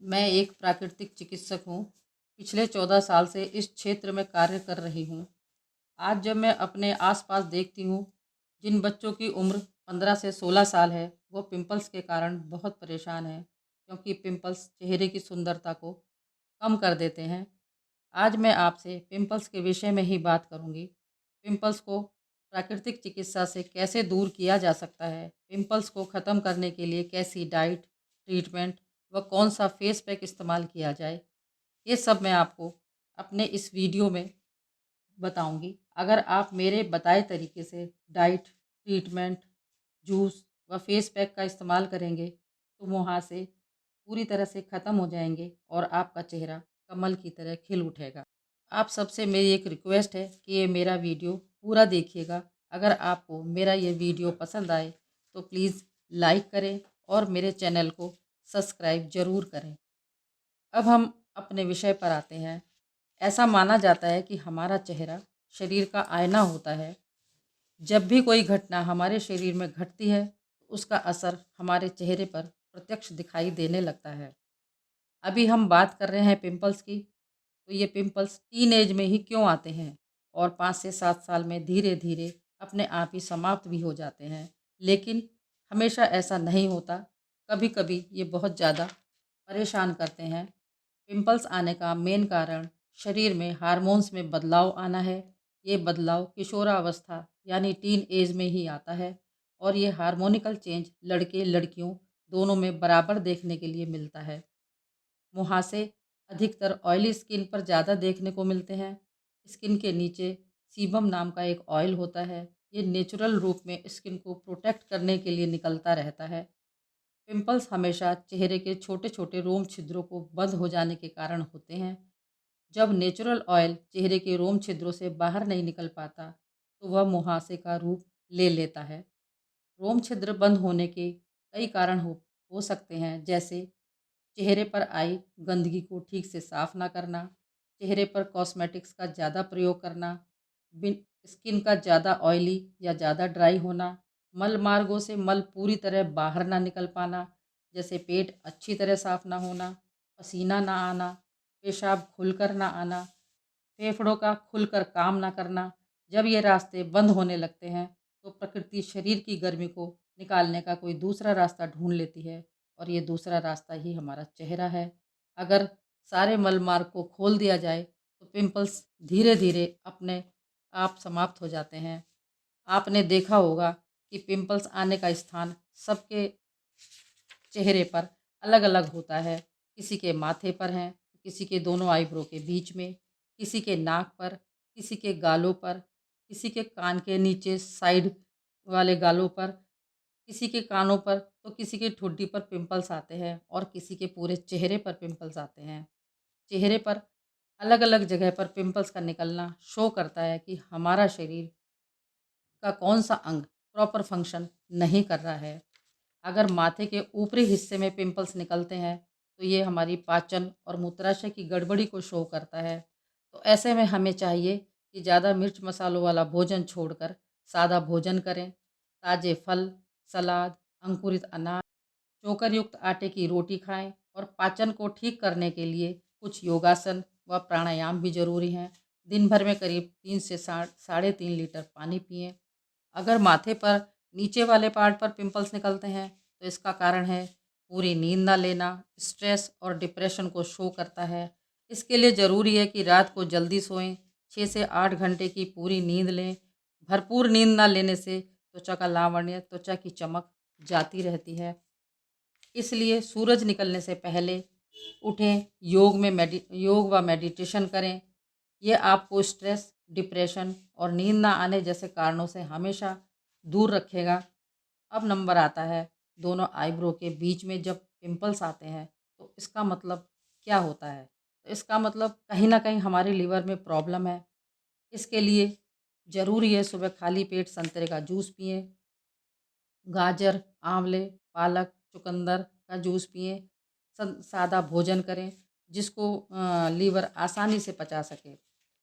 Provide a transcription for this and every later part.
मैं एक प्राकृतिक चिकित्सक हूँ। पिछले 14 साल से इस क्षेत्र में कार्य कर रही हूँ। आज जब मैं अपने आसपास देखती हूँ, जिन बच्चों की उम्र 15 से 16 साल है, वो पिंपल्स के कारण बहुत परेशान हैं, क्योंकि पिंपल्स चेहरे की सुंदरता को कम कर देते हैं। आज मैं आपसे पिंपल्स के विषय में ही बात करूँगी। पिंपल्स को प्राकृतिक चिकित्सा से कैसे दूर किया जा सकता है, पिंपल्स को ख़त्म करने के लिए कैसी डाइट, ट्रीटमेंट व कौन सा फेस पैक इस्तेमाल किया जाए, ये सब मैं आपको अपने इस वीडियो में बताऊंगी। अगर आप मेरे बताए तरीके से डाइट, ट्रीटमेंट, जूस व फेस पैक का इस्तेमाल करेंगे, तो मुहासे पूरी तरह से ख़त्म हो जाएंगे और आपका चेहरा कमल की तरह खिल उठेगा। आप सबसे मेरी एक रिक्वेस्ट है कि ये मेरा वीडियो पूरा देखिएगा। अगर आपको मेरा ये वीडियो पसंद आए तो प्लीज़ लाइक करें और मेरे चैनल को सब्सक्राइब ज़रूर करें। अब हम अपने विषय पर आते हैं। ऐसा माना जाता है कि हमारा चेहरा शरीर का आईना होता है। जब भी कोई घटना हमारे शरीर में घटती है, तो उसका असर हमारे चेहरे पर प्रत्यक्ष दिखाई देने लगता है। अभी हम बात कर रहे हैं पिंपल्स की। तो ये पिंपल्स टीन एज में ही क्यों आते हैं और 5 से 7 साल में धीरे धीरे अपने आप ही समाप्त भी हो जाते हैं। लेकिन हमेशा ऐसा नहीं होता। कभी कभी ये बहुत ज़्यादा परेशान करते हैं। पिंपल्स आने का मेन कारण शरीर में हार्मोन्स में बदलाव आना है। ये बदलाव किशोरावस्था यानी टीन एज में ही आता है और ये हार्मोनिकल चेंज लड़के लड़कियों दोनों में बराबर देखने के लिए मिलता है। मुहासे अधिकतर ऑयली स्किन पर ज़्यादा देखने को मिलते हैं। स्किन के नीचे सीबम नाम का एक ऑयल होता है। ये नेचुरल रूप में स्किन को प्रोटेक्ट करने के लिए निकलता रहता है। पिंपल्स हमेशा चेहरे के छोटे छोटे रोम छिद्रों को बंद हो जाने के कारण होते हैं। जब नेचुरल ऑयल चेहरे के रोम छिद्रों से बाहर नहीं निकल पाता, तो वह मुहासे का रूप ले लेता है। रोम छिद्र बंद होने के कई कारण हो सकते हैं, जैसे चेहरे पर आई गंदगी को ठीक से साफ ना करना, चेहरे पर कॉस्मेटिक्स का ज़्यादा प्रयोग करना, बिन स्किन का ज़्यादा ऑयली या ज़्यादा ड्राई होना, मल मार्गों से मल पूरी तरह बाहर ना निकल पाना, जैसे पेट अच्छी तरह साफ ना होना, पसीना ना आना, पेशाब खुलकर ना आना, फेफड़ों का खुलकर काम ना करना। जब ये रास्ते बंद होने लगते हैं, तो प्रकृति शरीर की गर्मी को निकालने का कोई दूसरा रास्ता ढूंढ लेती है और ये दूसरा रास्ता ही हमारा चेहरा है। अगर सारे मल मार्ग को खोल दिया जाए, तो पिंपल्स धीरे धीरे अपने आप समाप्त हो जाते हैं। आपने देखा होगा कि पिंपल्स आने का स्थान सबके चेहरे पर अलग अलग होता है। किसी के माथे पर हैं, किसी के दोनों आईब्रो के बीच में, किसी के नाक पर, किसी के गालों पर, किसी के कान के नीचे साइड वाले गालों पर, किसी के कानों पर, तो किसी के ठुड्डी पर पिंपल्स आते हैं और किसी के पूरे चेहरे पर पिंपल्स आते हैं। चेहरे पर अलग अलग जगह पर पिंपल्स का निकलना शो करता है कि हमारा शरीर का कौन सा अंग प्रॉपर फंक्शन नहीं कर रहा है। अगर माथे के ऊपरी हिस्से में पिंपल्स निकलते हैं, तो ये हमारी पाचन और मूत्राशय की गड़बड़ी को शो करता है। तो ऐसे में हमें चाहिए कि ज़्यादा मिर्च मसालों वाला भोजन छोड़कर सादा भोजन करें। ताज़े फल, सलाद, अंकुरित अनाज, चोकर युक्त आटे की रोटी खाएं और पाचन को ठीक करने के लिए कुछ योगासन व प्राणायाम भी ज़रूरी हैं। दिन भर में करीब 3 से 3.5 लीटर पानी पिएं। अगर माथे पर नीचे वाले पार्ट पर पिंपल्स निकलते हैं, तो इसका कारण है पूरी नींद ना लेना। स्ट्रेस और डिप्रेशन को शो करता है। इसके लिए ज़रूरी है कि रात को जल्दी सोएं, 6 से 8 घंटे की पूरी नींद लें। भरपूर नींद ना लेने से त्वचा का लावण्य, त्वचा की चमक जाती रहती है। इसलिए सूरज निकलने से पहले उठें, योग व मेडिटेशन करें। ये आपको स्ट्रेस, डिप्रेशन और नींद ना आने जैसे कारणों से हमेशा दूर रखेगा। अब नंबर आता है दोनों आईब्रो के बीच में जब पिंपल्स आते हैं, तो इसका मतलब क्या होता है? तो इसका मतलब कहीं न कहीं हमारे लिवर में प्रॉब्लम है। इसके लिए ज़रूरी है सुबह खाली पेट संतरे का जूस पिएँ, गाजर, आंवले, पालक, चुकंदर का जूस पिएँ, सादा भोजन करें जिसको लीवर आसानी से पचा सके।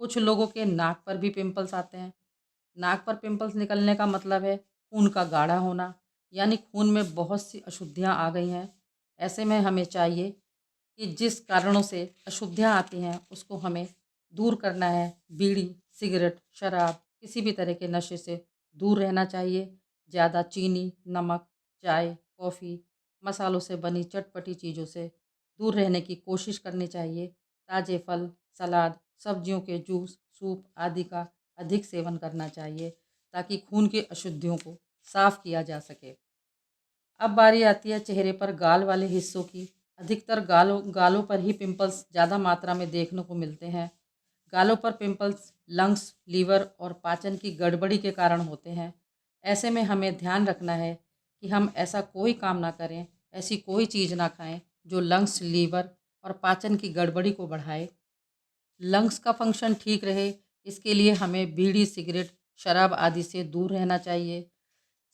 कुछ लोगों के नाक पर भी पिंपल्स आते हैं। नाक पर पिंपल्स निकलने का मतलब है खून का गाढ़ा होना, यानी खून में बहुत सी अशुद्धियाँ आ गई हैं। ऐसे में हमें चाहिए कि जिस कारणों से अशुद्धियाँ आती हैं उसको हमें दूर करना है। बीड़ी, सिगरेट, शराब, किसी भी तरह के नशे से दूर रहना चाहिए। ज़्यादा चीनी, नमक, चाय, कॉफ़ी, मसालों से बनी चटपटी चीज़ों से दूर रहने की कोशिश करनी चाहिए। ताज़े फल, सलाद, सब्जियों के जूस, सूप आदि का अधिक सेवन करना चाहिए ताकि खून की अशुद्धियों को साफ़ किया जा सके। अब बारी आती है चेहरे पर गाल वाले हिस्सों की। अधिकतर गालों पर ही पिंपल्स ज़्यादा मात्रा में देखने को मिलते हैं। गालों पर पिंपल्स लंग्स, लीवर और पाचन की गड़बड़ी के कारण होते हैं। ऐसे में हमें ध्यान रखना है कि हम ऐसा कोई काम ना करें, ऐसी कोई चीज़ ना खाएं जो लंग्स, लीवर और पाचन की गड़बड़ी को बढ़ाए। लंग्स का फंक्शन ठीक रहे, इसके लिए हमें बीड़ी, सिगरेट, शराब आदि से दूर रहना चाहिए।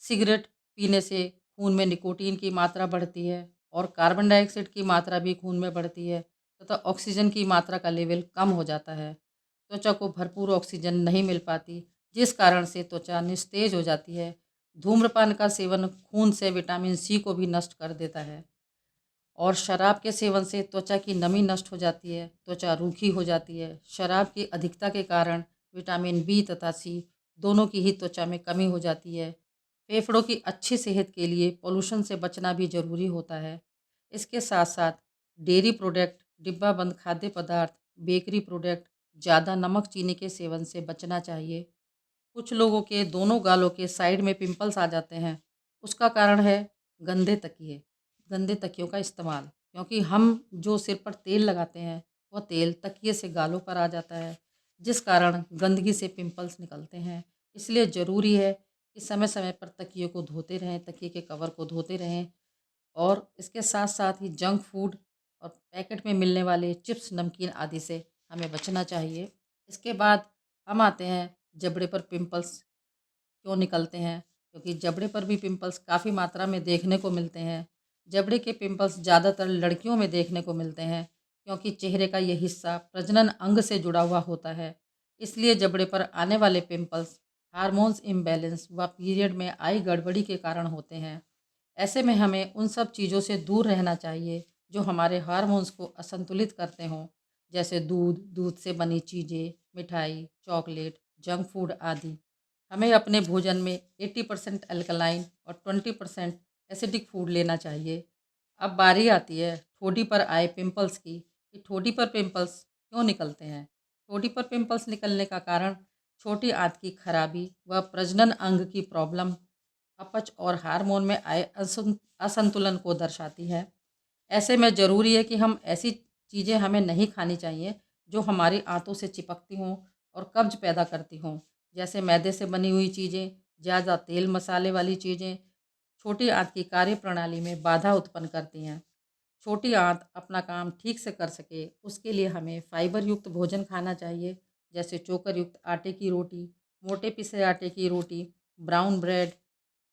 सिगरेट पीने से खून में निकोटीन की मात्रा बढ़ती है और कार्बन डाइऑक्साइड की मात्रा भी खून में बढ़ती है तथा ऑक्सीजन की मात्रा का लेवल कम हो जाता है। त्वचा को भरपूर ऑक्सीजन नहीं मिल पाती, जिस कारण से त्वचा निस्तेज हो जाती है। धूम्रपान का सेवन खून से विटामिन सी को भी नष्ट कर देता है और शराब के सेवन से त्वचा की नमी नष्ट हो जाती है, त्वचा रूखी हो जाती है। शराब की अधिकता के कारण विटामिन बी तथा सी दोनों की ही त्वचा में कमी हो जाती है। फेफड़ों की अच्छी सेहत के लिए पोल्यूशन से बचना भी ज़रूरी होता है। इसके साथ साथ डेयरी प्रोडक्ट, डिब्बाबंद खाद्य पदार्थ, बेकरी प्रोडक्ट, ज़्यादा नमक चीनी के सेवन से बचना चाहिए। कुछ लोगों के दोनों गालों के साइड में पिंपल्स आ जाते हैं, उसका कारण है गंदे तकिए, गंदे तकियों का इस्तेमाल। क्योंकि हम जो सिर पर तेल लगाते हैं वह तेल तकिए से गालों पर आ जाता है, जिस कारण गंदगी से पिंपल्स निकलते हैं। इसलिए ज़रूरी है कि समय समय पर तकिए को धोते रहें, तकिए के कवर को धोते रहें और इसके साथ साथ ही जंक फूड और पैकेट में मिलने वाले चिप्स, नमकीन आदि से हमें बचना चाहिए। इसके बाद हम आते हैं जबड़े पर पिंपल्स क्यों निकलते हैं, क्योंकि जबड़े पर भी पिंपल्स काफ़ी मात्रा में देखने को मिलते हैं। जबड़े के पिंपल्स ज़्यादातर लड़कियों में देखने को मिलते हैं क्योंकि चेहरे का ये हिस्सा प्रजनन अंग से जुड़ा हुआ होता है। इसलिए जबड़े पर आने वाले पिंपल्स हार्मोन्स इम्बैलेंस व पीरियड में आई गड़बड़ी के कारण होते हैं। ऐसे में हमें उन सब चीज़ों से दूर रहना चाहिए जो हमारे हार्मोन्स को असंतुलित करते हों, जैसे दूध, दूध से बनी चीज़ें, मिठाई, चॉकलेट, जंक फूड आदि। हमें अपने भोजन में 80% अल्कलाइन और 20% एसिडिक फूड लेना चाहिए। अब बारी आती है ठोड़ी पर आए पिंपल्स की कि ठोड़ी पर पिंपल्स क्यों निकलते हैं। ठोड़ी पर पिंपल्स निकलने का कारण छोटी आंत की खराबी व प्रजनन अंग की प्रॉब्लम, अपच और हार्मोन में आए असंतुलन को दर्शाती है। ऐसे में ज़रूरी है कि हम ऐसी चीज़ें हमें नहीं खानी चाहिए जो हमारी आंतों से चिपकती हों और कब्ज पैदा करती हों, जैसे मैदे से बनी हुई चीज़ें, ज़्यादा तेल मसाले वाली चीज़ें छोटी आंत की कार्य प्रणाली में बाधा उत्पन्न करती हैं। छोटी आंत अपना काम ठीक से कर सके उसके लिए हमें फाइबर युक्त भोजन खाना चाहिए, जैसे चोकर युक्त आटे की रोटी, मोटे पिसे आटे की रोटी, ब्राउन ब्रेड,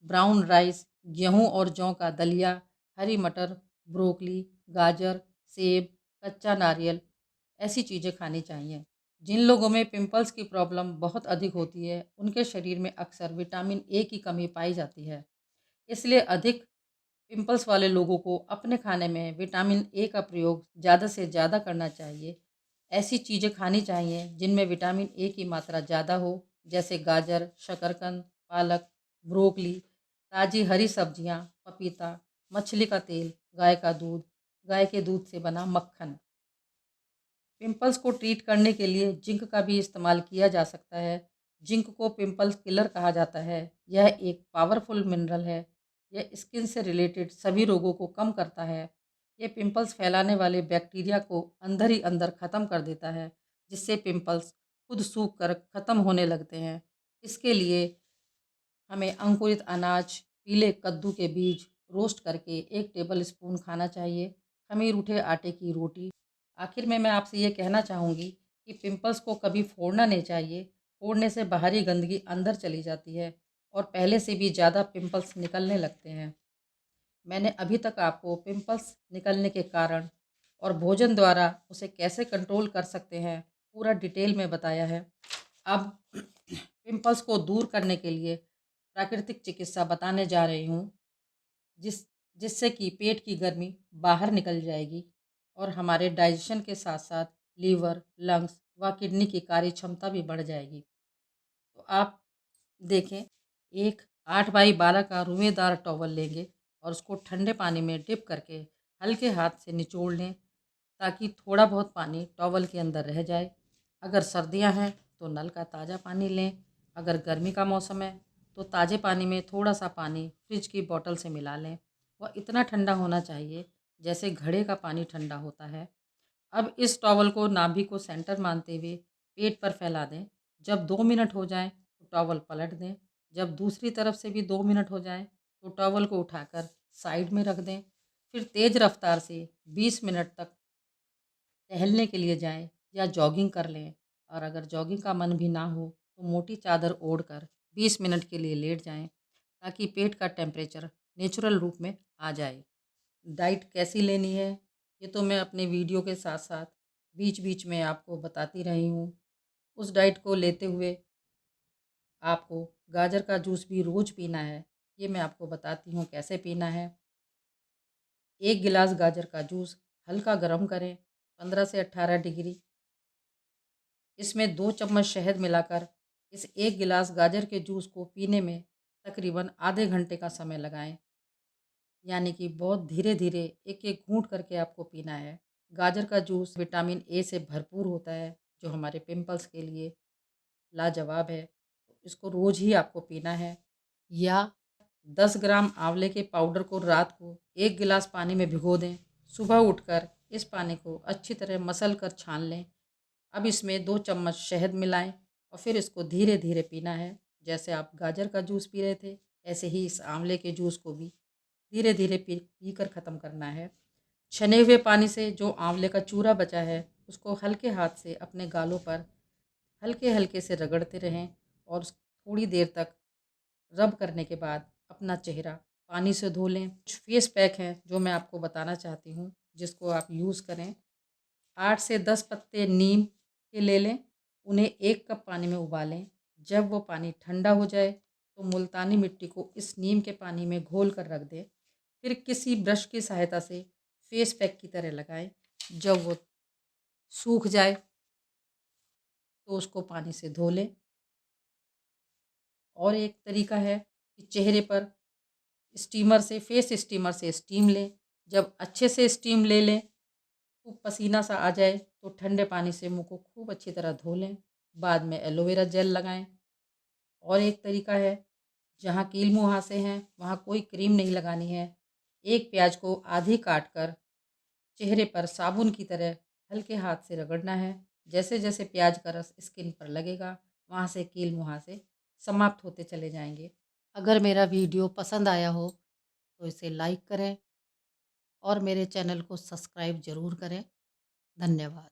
ब्राउन राइस, गेहूं और जौ का दलिया, हरी मटर, ब्रोकली, गाजर, सेब, कच्चा नारियल, ऐसी चीज़ें खानी चाहिए। जिन लोगों में पिंपल्स की प्रॉब्लम बहुत अधिक होती है उनके शरीर में अक्सर विटामिन ए की कमी पाई जाती है। इसलिए अधिक पिंपल्स वाले लोगों को अपने खाने में विटामिन ए का प्रयोग ज़्यादा से ज़्यादा करना चाहिए। ऐसी चीज़ें खानी चाहिए जिनमें विटामिन ए की मात्रा ज़्यादा हो, जैसे गाजर, शकरकंद, पालक, ब्रोकली, ताज़ी हरी सब्जियां, पपीता, मछली का तेल, गाय का दूध, गाय के दूध से बना मक्खन। पिंपल्स को ट्रीट करने के लिए जिंक का भी इस्तेमाल किया जा सकता है। जिंक को पिंपल्स किलर कहा जाता है। यह एक पावरफुल मिनरल है। यह स्किन से रिलेटेड सभी रोगों को कम करता है। ये पिंपल्स फैलाने वाले बैक्टीरिया को अंदर ही अंदर ख़त्म कर देता है, जिससे पिंपल्स खुद सूख कर ख़त्म होने लगते हैं। इसके लिए हमें अंकुरित अनाज, पीले कद्दू के बीज रोस्ट करके 1 टेबल स्पून खाना चाहिए। खमीर उठे आटे की रोटी। आखिर में मैं आपसे ये कहना चाहूँगी कि पिंपल्स को कभी फोड़ना नहीं चाहिए। फोड़ने से बाहरी गंदगी अंदर चली जाती है और पहले से भी ज़्यादा पिंपल्स निकलने लगते हैं। मैंने अभी तक आपको पिंपल्स निकलने के कारण और भोजन द्वारा उसे कैसे कंट्रोल कर सकते हैं पूरा डिटेल में बताया है। अब पिंपल्स को दूर करने के लिए प्राकृतिक चिकित्सा बताने जा रही हूँ, जिससे कि पेट की गर्मी बाहर निकल जाएगी और हमारे डाइजेशन के साथ साथ लीवर, लंग्स व किडनी की कार्य क्षमता भी बढ़ जाएगी। तो आप देखें, एक 8 बाई 12 का रुएदार टॉवल लेंगे और उसको ठंडे पानी में डिप करके हल्के हाथ से निचोड़ लें, ताकि थोड़ा बहुत पानी टॉवल के अंदर रह जाए। अगर सर्दियां हैं तो नल का ताज़ा पानी लें। अगर गर्मी का मौसम है तो ताज़े पानी में थोड़ा सा पानी फ्रिज की बोतल से मिला लें। वह इतना ठंडा होना चाहिए जैसे घड़े का पानी ठंडा होता है। अब इस टॉवल को नाभि को सेंटर मानते हुए पेट पर फैला दें। जब 2 मिनट हो जाएं तो टॉवल पलट दें। जब दूसरी तरफ से भी 2 मिनट हो जाएं तो टॉवल को उठाकर साइड में रख दें। फिर तेज़ रफ्तार से 20 मिनट तक टहलने के लिए जाएं या जॉगिंग कर लें। और अगर जॉगिंग का मन भी ना हो तो मोटी चादर ओढ़कर 20 मिनट के लिए लेट जाएं, ताकि पेट का टेम्परेचर नेचुरल रूप में आ जाए। डाइट कैसी लेनी है, ये तो मैं अपने वीडियो के साथ साथ बीच बीच में आपको बताती रही हूँ। उस डाइट को लेते हुए आपको गाजर का जूस भी रोज़ पीना है। ये मैं आपको बताती हूँ कैसे पीना है। 1 गिलास गाजर का जूस हल्का गर्म करें 15 से 18 डिग्री। इसमें 2 चम्मच शहद मिलाकर इस 1 गिलास गाजर के जूस को पीने में तकरीबन आधे घंटे का समय लगाएं। यानी कि बहुत धीरे धीरे एक एक घूंट करके आपको पीना है। गाजर का जूस विटामिन ए से भरपूर होता है, जो हमारे पिंपल्स के लिए लाजवाब है। इसको रोज़ ही आपको पीना है। या 10 ग्राम आंवले के पाउडर को रात को 1 गिलास पानी में भिगो दें। सुबह उठकर इस पानी को अच्छी तरह मसल कर छान लें। अब इसमें 2 चम्मच शहद मिलाएं और फिर इसको धीरे धीरे पीना है। जैसे आप गाजर का जूस पी रहे थे, ऐसे ही इस आंवले के जूस को भी धीरे धीरे पी कर ख़त्म करना है। छने हुए पानी से जो आंवले का चूरा बचा है, उसको हल्के हाथ से अपने गालों पर हल्के हल्के से रगड़ते रहें और थोड़ी देर तक रब करने के बाद अपना चेहरा पानी से धो लें। कुछ फेस पैक हैं जो मैं आपको बताना चाहती हूँ, जिसको आप यूज़ करें। 8 से 10 पत्ते नीम के ले लें, उन्हें 1 कप पानी में उबालें। जब वो पानी ठंडा हो जाए तो मुल्तानी मिट्टी को इस नीम के पानी में घोल कर रख दें। फिर किसी ब्रश की सहायता से फेस पैक की तरह लगाएं। जब वो सूख जाए तो उसको पानी से धो लें। और एक तरीका है कि चेहरे पर स्टीमर से फेस स्टीमर से स्टीम लें। जब अच्छे से स्टीम ले लें, खूब पसीना सा आ जाए तो ठंडे पानी से मुंह को खूब अच्छी तरह धो लें। बाद में एलोवेरा जेल लगाएं। और एक तरीका है, जहाँ कील मुहासे हैं वहाँ कोई क्रीम नहीं लगानी है। एक प्याज को आधी काट कर चेहरे पर साबुन की तरह हल्के हाथ से रगड़ना है। जैसे जैसे प्याज का रस स्किन पर लगेगा, वहाँ से कील मुहासे समाप्त होते चले जाएंगे। अगर मेरा वीडियो पसंद आया हो तो इसे लाइक करें और मेरे चैनल को सब्सक्राइब ज़रूर करें। धन्यवाद।